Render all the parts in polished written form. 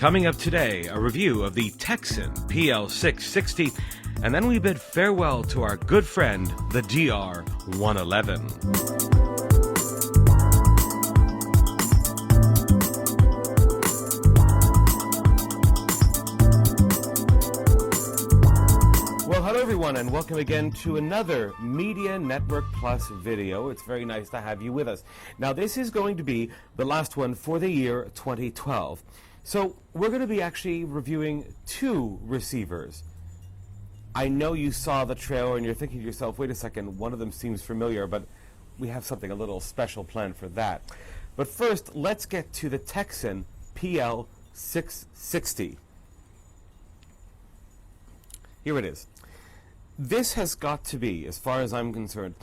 Coming up today, a review of the Tecsun PL-660, and then we bid farewell to our good friend, the DR111. Hello everyone, and welcome again to another Media Network Plus video. It's very nice to have you with us. Now this is going to be the last one for the year 2012. So we're going to be actually reviewing two receivers. I know you saw the trailer and you're thinking to yourself, wait a second, one of them seems familiar, but we have something a little special planned for that. But first, let's get to the Tecsun PL-660. Here it is. This has got to be, as far as I'm concerned,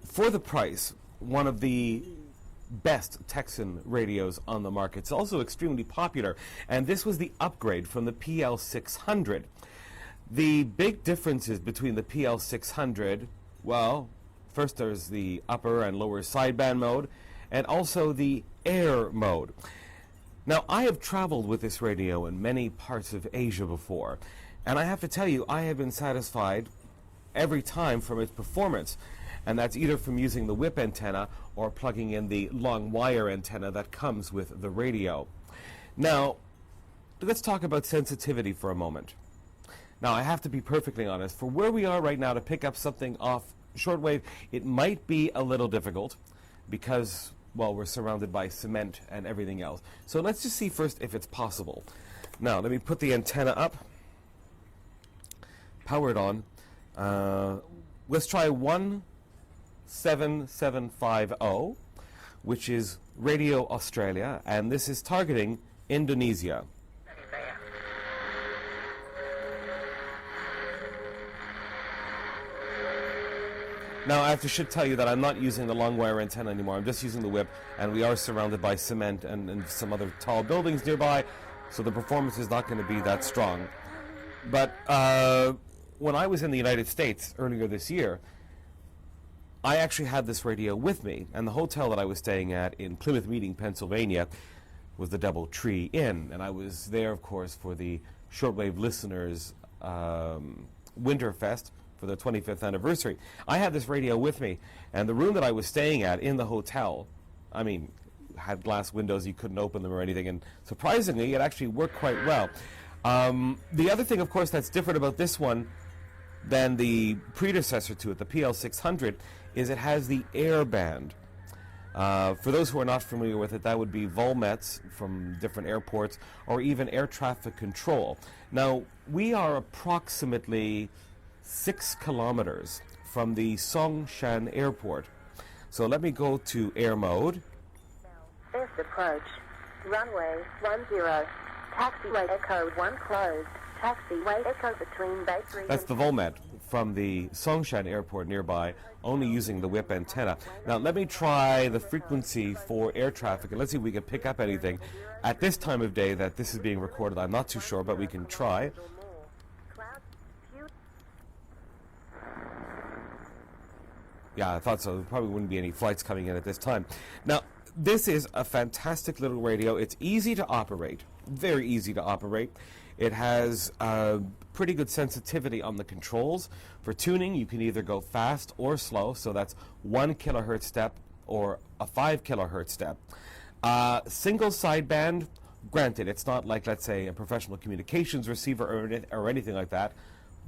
for the price, one of the best Tecsun radios on the market. It's also extremely popular, and this was the upgrade from the PL-600. The big differences between the PL-600, well, first there's the upper and lower sideband mode, and also the air mode. Now, I have traveled with this radio in many parts of Asia before, and I have to tell you, I have been satisfied every time from its performance. And that's either from using the whip antenna or plugging in the long wire antenna that comes with the radio. Now, let's talk about sensitivity for a moment. Now, I have to be perfectly honest. For where we are right now to pick up something off shortwave, it might be a little difficult because, well, we're surrounded by cement and everything else. So let's just see first if it's possible. Now, let me put the antenna up. Power it on. Let's try 17750, which is Radio Australia, and this is targeting Indonesia. Now, I should tell you that I'm not using the long wire antenna anymore. I'm just using the whip, and we are surrounded by cement and some other tall buildings nearby, so the performance is not going to be that strong. But when I was in the United States earlier this year, I actually had this radio with me, and the hotel that I was staying at in Plymouth Meeting, Pennsylvania, was the DoubleTree Inn, and I was there, of course, for the Shortwave Listeners Winterfest for the 25th anniversary. I had this radio with me, and the room that I was staying at in the hotel, I mean, had glass windows, you couldn't open them or anything, and surprisingly, it actually worked quite well. The other thing, of course, that's different about this one than the predecessor to it, the PL-600, is it has the air band. For those who are not familiar with it, that would be volmets from different airports or even air traffic control. Now, we are approximately 6 kilometers from the Songshan airport. So let me go to air mode. First approach, runway 10, taxiway Echo 1 closed. Taxiway Echo between Bay 3. That's the Volmet from the Songshan airport nearby, only using the whip antenna. Now let me try the frequency for air traffic, and let's see if we can pick up anything. At this time of day that this is being recorded, I'm not too sure, but we can try. Yeah, I thought so. There probably wouldn't be any flights coming in at this time. Now, this is a fantastic little radio. It's easy to operate, very easy to operate. It has pretty good sensitivity on the controls. For tuning, you can either go fast or slow, so that's 1 kilohertz step or a 5 kilohertz step. Single sideband, granted, it's not like, let's say, a professional communications receiver or anything like that,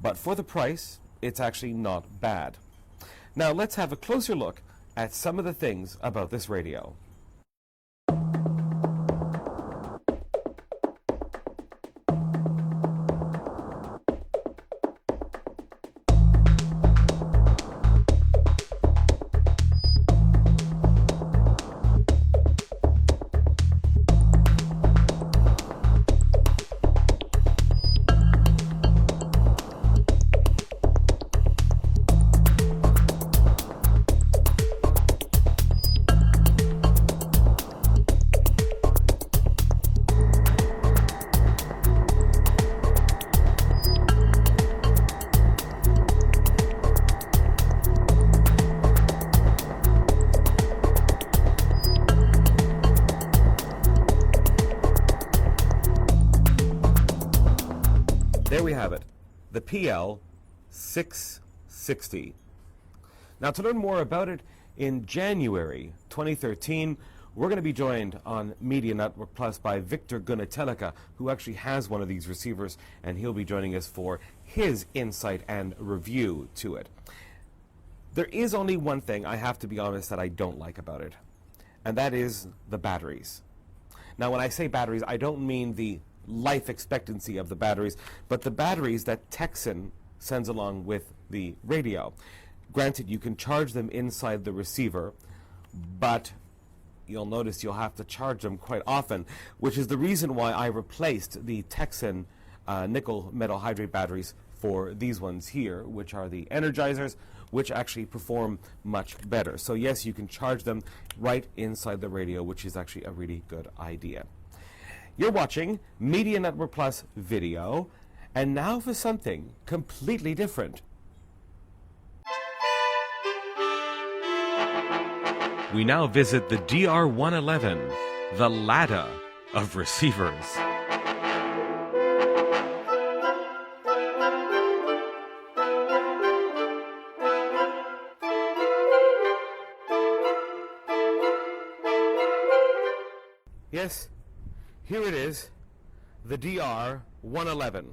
but for the price, it's actually not bad. Now, let's have a closer look at some of the things about this radio. the PL-660. Now, to learn more about it, in January 2013, we're going to be joined on Media Network Plus by Victor Gunatelika, who actually has one of these receivers, and he'll be joining us for his insight and review to it. There is only one thing, I have to be honest, that I don't like about it, and that is the batteries. Now, when I say batteries, I don't mean the life expectancy of the batteries, but the batteries that Tecsun sends along with the radio. Granted, you can charge them inside the receiver, but you'll notice you'll have to charge them quite often, which is the reason why I replaced the Tecsun nickel metal hydrate batteries for these ones here, which are the Energizers, which actually perform much better. So yes, you can charge them right inside the radio, which is actually a really good idea. You're watching Media Network Plus video, and now for something completely different. We now visit the DR111, the ladder of receivers. Yes, here it is, the DR111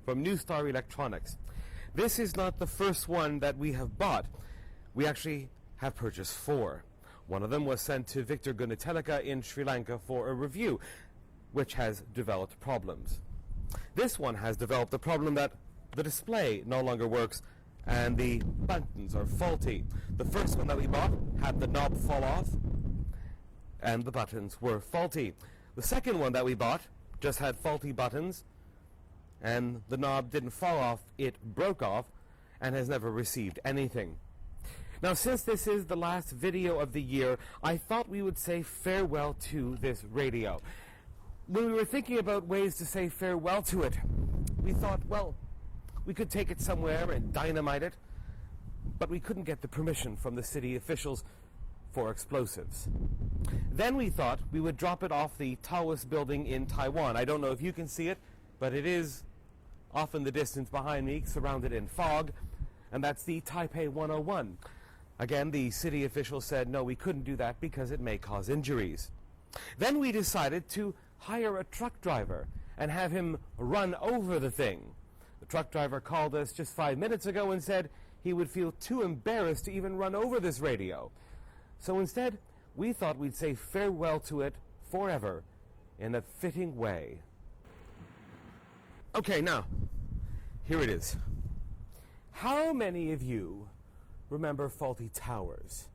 from Newstar Electronics. This is not the first one that we have bought. We actually have purchased 4. One of them was sent to Victor Gunatelika in Sri Lanka for a review, which has developed problems. This one has developed the problem that the display no longer works and the buttons are faulty. The first one that we bought had the knob fall off and the buttons were faulty. The second one that we bought just had faulty buttons and the knob didn't fall off, it broke off and has never received anything. Now, since this is the last video of the year, I thought we would say farewell to this radio. When we were thinking about ways to say farewell to it, we thought, well, we could take it somewhere and dynamite it, but we couldn't get the permission from the city officials for explosives. Then we thought we would drop it off the tallest building in Taiwan. I don't know if you can see it, but it is off in the distance behind me, surrounded in fog, and that's the Taipei 101. Again, the city official said, no, we couldn't do that because it may cause injuries. Then we decided to hire a truck driver and have him run over the thing. The truck driver called us just 5 minutes ago and said he would feel too embarrassed to even run over this radio. So instead, we thought we'd say farewell to it forever in a fitting way. Okay, now, here it is. How many of you remember Faulty Towers?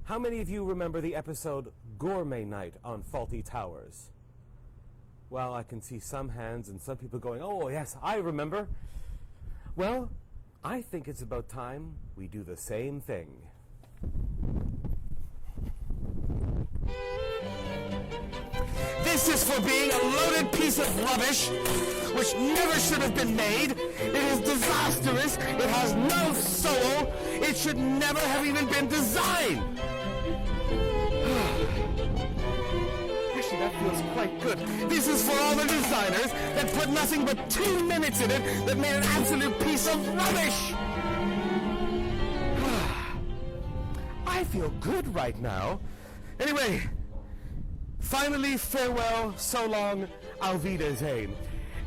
How many of you remember the episode Gourmet Night on Faulty Towers? Well, I can see some hands and some people going, oh yes, I remember. Well, I think it's about time we do the same thing. This is for being a loaded piece of rubbish, which never should have been made. It is disastrous. It has no soul. It should never have even been designed. Actually, that feels quite good. This is for all the designers that put nothing but 2 minutes in it that made an absolute piece of rubbish. I feel good right now. Anyway, finally, farewell, so long, auf Wiedersehen.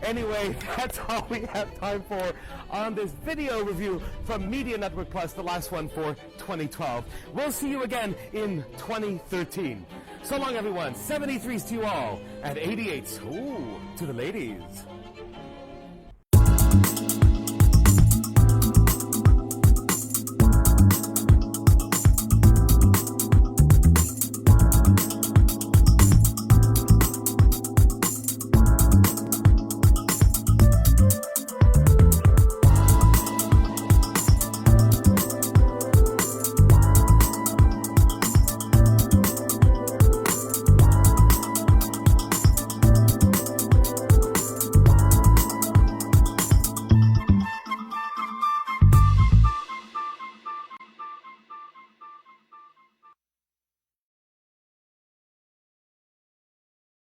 Anyway, that's all we have time for on this video review from Media Network Plus, the last one for 2012. We'll see you again in 2013. So long, everyone. 73s to you all, and 88s, ooh, to the ladies.